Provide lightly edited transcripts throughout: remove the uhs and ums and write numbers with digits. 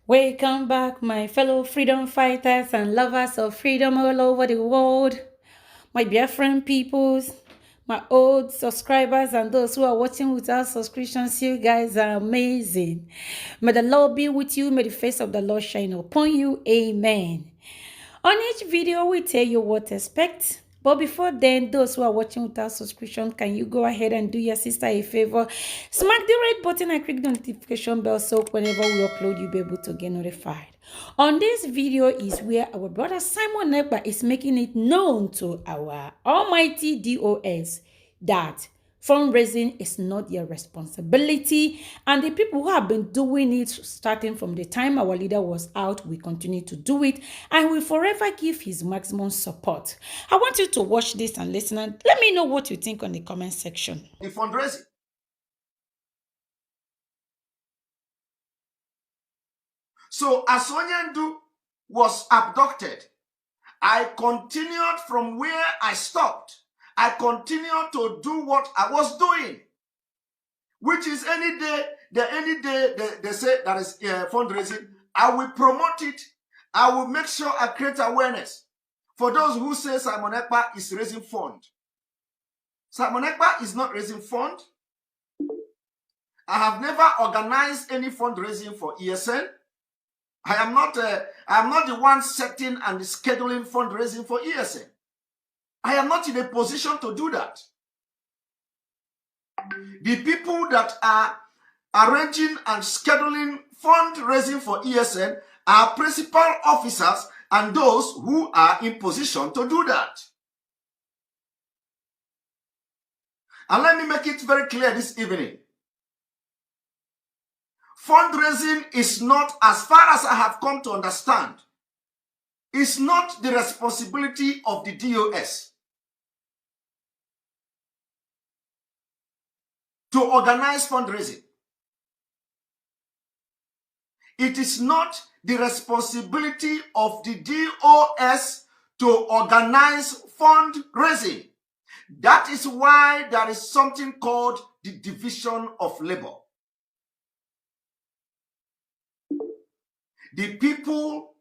Welcome back, my fellow freedom fighters and lovers of freedom all over the world. My Biafran peoples, my old subscribers, and those who are watching without subscriptions, you guys are amazing. May the Lord be with you. May the face of the Lord shine upon you. Amen. On each video, we tell you what to expect. But before then, those who are watching without subscription, can you go ahead and do your sister a favor? Smack the red button and click the notification bell so whenever we upload, you'll be able to get notified. On this video is where our brother Simon Ekpa is making it known to our almighty DOS that fundraising is not their responsibility, and the people who have been doing it starting from the time our leader was out will continue to do it and will forever give his maximum support. I want you to watch this and listen and let me know what you think on the comment section. The fundraising. So as Onyendu was abducted, I continued from where I stopped. I continued to do what I was doing, which is any day they say that is fundraising, I will promote it. I will make sure I create awareness. For those who say Simon Ekpa is raising fund, Simon Ekpa is not raising fund. I have never organized any fundraising for ESN. I am not the one setting and scheduling fundraising for ESN. I am not in a position to do that. The people that are arranging and scheduling fundraising for ESN are principal officers and those who are in position to do that. And let me make it very clear this evening. Fundraising is not, as far as I have come to understand, is not the responsibility of the DOS to organize fundraising. It is not the responsibility of the DOS to organize fundraising. That is why there is something called the division of labor. The people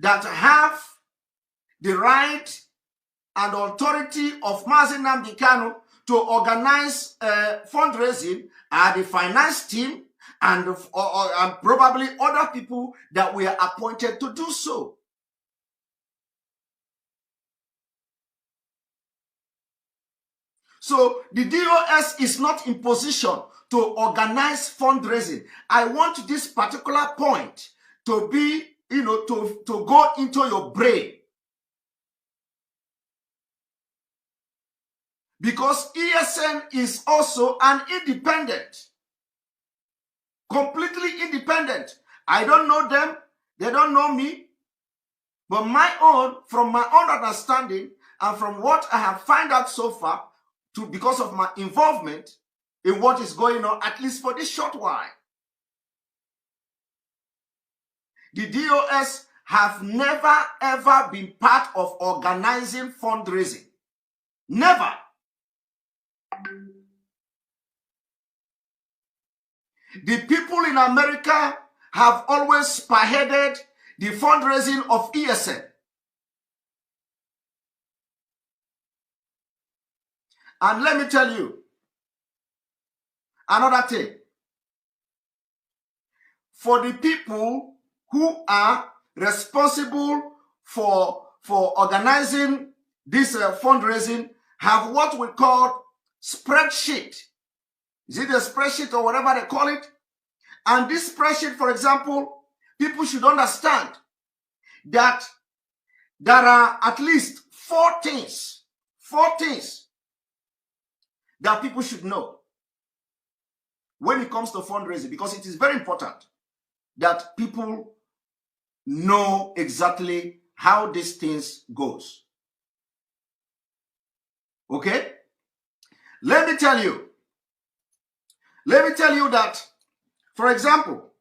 that have the right and authority of Nnamdi Kanu to organize fundraising are the finance team and probably other people that were appointed to do so. So the DOS is not in position to organize fundraising. I want this particular point to be, to go into your brain. Because ESN is also an independent. Completely independent. I don't know them. They don't know me. But from my own understanding and from what I have found out so far, because of my involvement in what is going on, at least for this short while, the DOS have never ever been part of organizing fundraising. Never. The people in America have always spearheaded the fundraising of ESN. And let me tell you another thing. For the people who are responsible for organizing this fundraising have what we call spreadsheet. Is it a spreadsheet or whatever they call it? And this spreadsheet, for example, people should understand that there are at least four things that people should know when it comes to fundraising, because it is very important that people know exactly how these things goes. Okay? Let me tell you that, for example,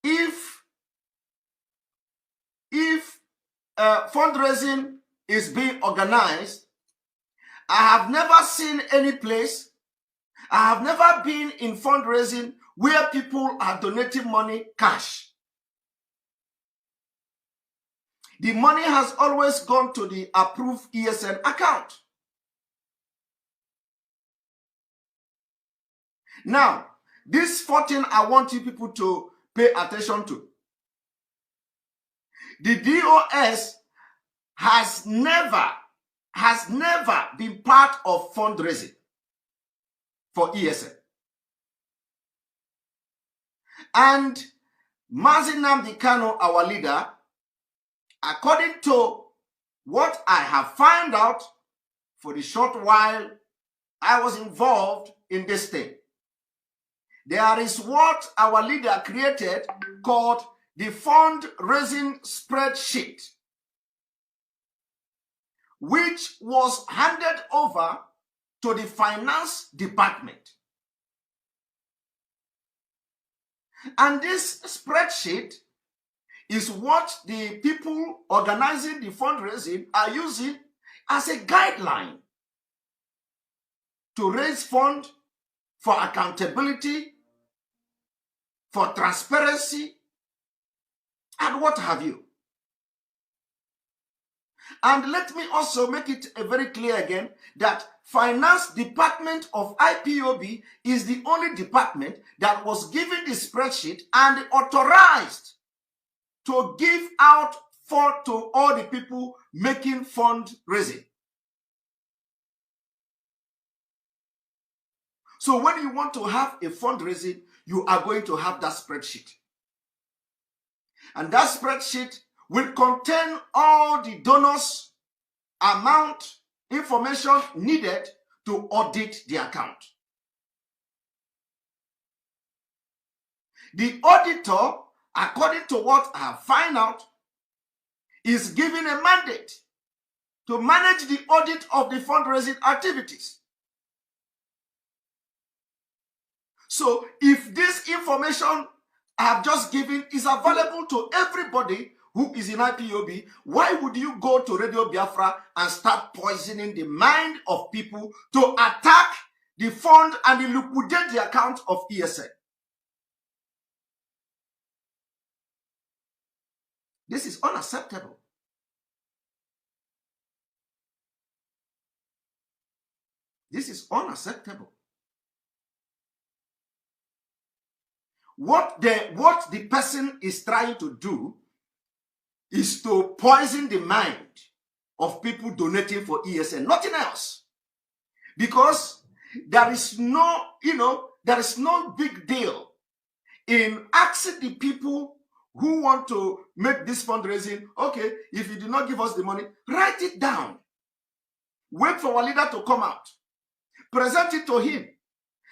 if fundraising is being organized, I have never seen any place I have never been in fundraising where people are donating money cash. The money has always gone to the approved ESN account. Now, this 14 I want you people to pay attention to. The DOS has never been part of fundraising for ESN. And Nnamdi Kanu, our leader, according to what I have found out for the short while I was involved in this thing, there is what our leader created called the fundraising spreadsheet, which was handed over to the finance department. And this spreadsheet is what the people organizing the fundraising are using as a guideline to raise funds for accountability, for transparency, and what have you. And let me also make it very clear again that finance department of IPOB is the only department that was given the spreadsheet and authorized to give out to all the people making fundraising. So when you want to have a fundraising, you are going to have that spreadsheet. And that spreadsheet will contain all the donors' amount, information needed to audit the account. The auditor, according to what I have found out, is given a mandate to manage the audit of the fundraising activities. So if this information I have just given is available to everybody who is in IPOB, why would you go to Radio Biafra and start poisoning the mind of people to attack the fund and liquidate the account of ESN? This is unacceptable. This is unacceptable. What the person is trying to do is to poison the mind of people donating for ESN, nothing else. Because there is no big deal in asking the people who want to make this fundraising, okay, if you do not give us the money, write it down. Wait for our leader to come out. Present it to him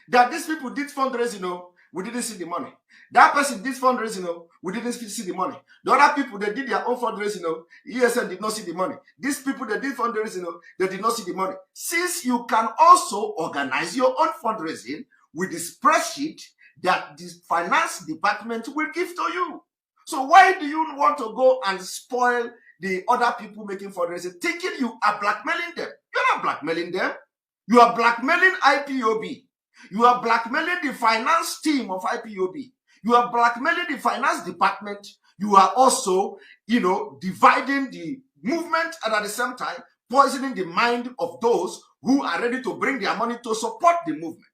that these people did fundraising, we didn't see the money. That person did fundraising, we didn't see the money. The other people, they did their own fundraising, ESN did not see the money. These people that did fundraising, they did not see the money. Since you can also organize your own fundraising with the spreadsheet that the finance department will give to you. So why do you want to go and spoil the other people making fundraising, thinking you are blackmailing them? You're not blackmailing them. You are blackmailing IPOB. You are blackmailing the finance team of IPOB. You are blackmailing the finance department. You are also, dividing the movement and at the same time poisoning the mind of those who are ready to bring their money to support the movement.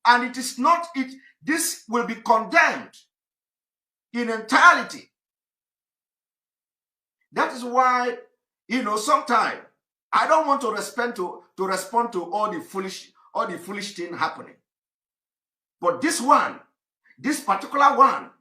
And it is not it. This will be condemned in entirety. That is why, sometimes I don't want to respond to all the foolish thing happening. But this particular one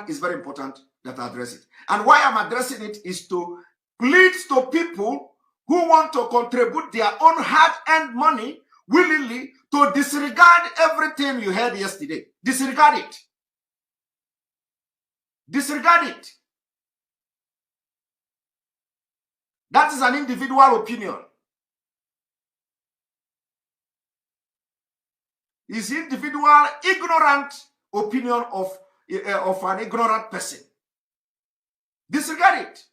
is very important that I address it. And why I'm addressing it is to plead to people who want to contribute their own hard-earned money willingly to disregard everything you heard yesterday. Disregard it. Disregard it. That is an individual opinion. It's individual ignorant opinion of an ignorant person. Disregard it.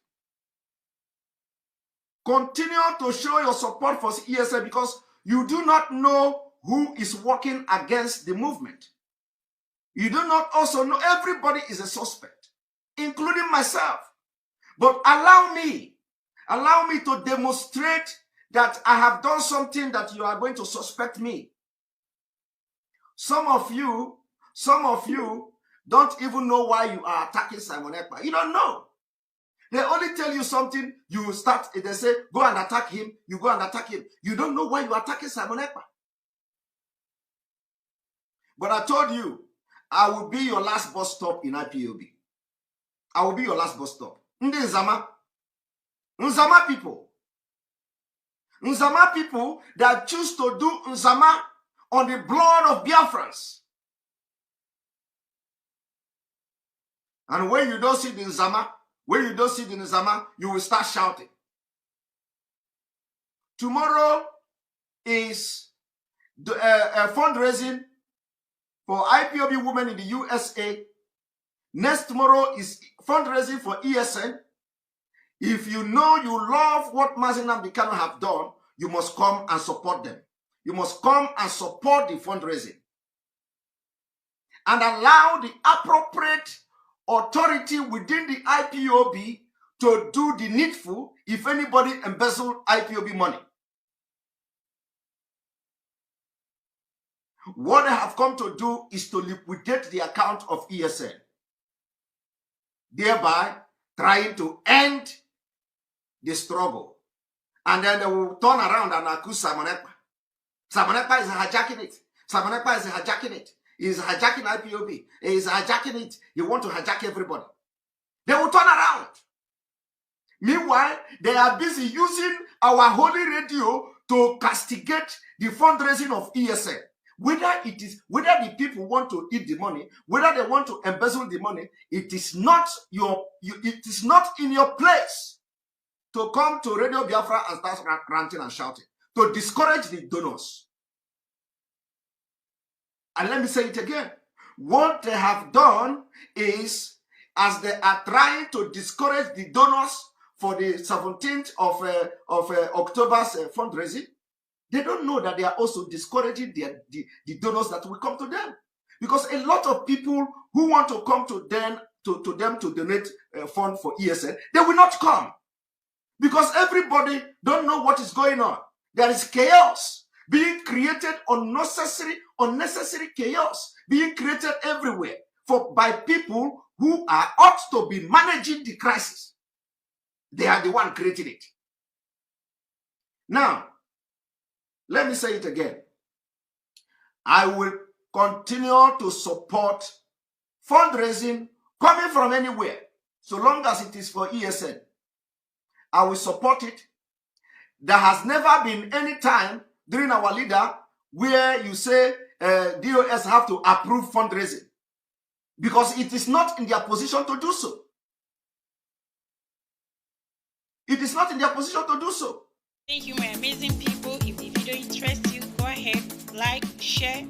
Continue to show your support for ESN because You do not know who is working against the movement. You do not also know everybody is a suspect, including myself. But allow me to demonstrate that I have done something that you are going to suspect me. Some of you don't even know why you are attacking Simon Ekpa. You don't know. They only tell you something, you start, they say, go and attack him, you go and attack him. You don't know why you are attacking Simon Ekpa. But I told you, I will be your last bus stop in IPOB. I will be your last bus stop. Nzama people. Nzama people that choose to do Nzama on the blood of Biafrans. And when you don't see the Nzama, you will start shouting. Tomorrow is the fundraising for IPOB women in the USA. Next tomorrow is fundraising for ESN. If you know you love what Nnamdi Kanu have done, you must come and support them. You must come and support the fundraising. And allow the appropriate authority within the IPOB to do the needful if anybody embezzled IPOB money. What they have come to do is to liquidate the account of ESN, thereby trying to end the struggle. And then they will turn around and accuse Simon Ekpa. Simon Ekpa is hijacking it. Simon Ekpa is hijacking it. He is hijacking IPOB. He is hijacking it. He wants to hijack everybody. They will turn around. Meanwhile, they are busy using our holy radio to castigate the fundraising of ESN. Whether the people want to eat the money, whether they want to embezzle the money, it is not in your place to come to Radio Biafra and start ranting and shouting, to discourage the donors. And let me say it again. What they have done is, as they are trying to discourage the donors for the 17th of October's fundraising, they don't know that they are also discouraging the donors that will come to them. Because a lot of people who want to come to them to donate fund for ESN, they will not come. Because everybody don't know what is going on. There is chaos being created, unnecessary chaos being created everywhere by people who ought to be managing the crisis. They are the one creating it. Now, let me say it again. I will continue to support fundraising coming from anywhere, so long as it is for ESN. I will support it. There has never been any time during our leader where you say DOS have to approve fundraising, because it is not in their position to do so. It is not in their position to do so. Thank you, my amazing people. If the video interests you, go ahead, like, share,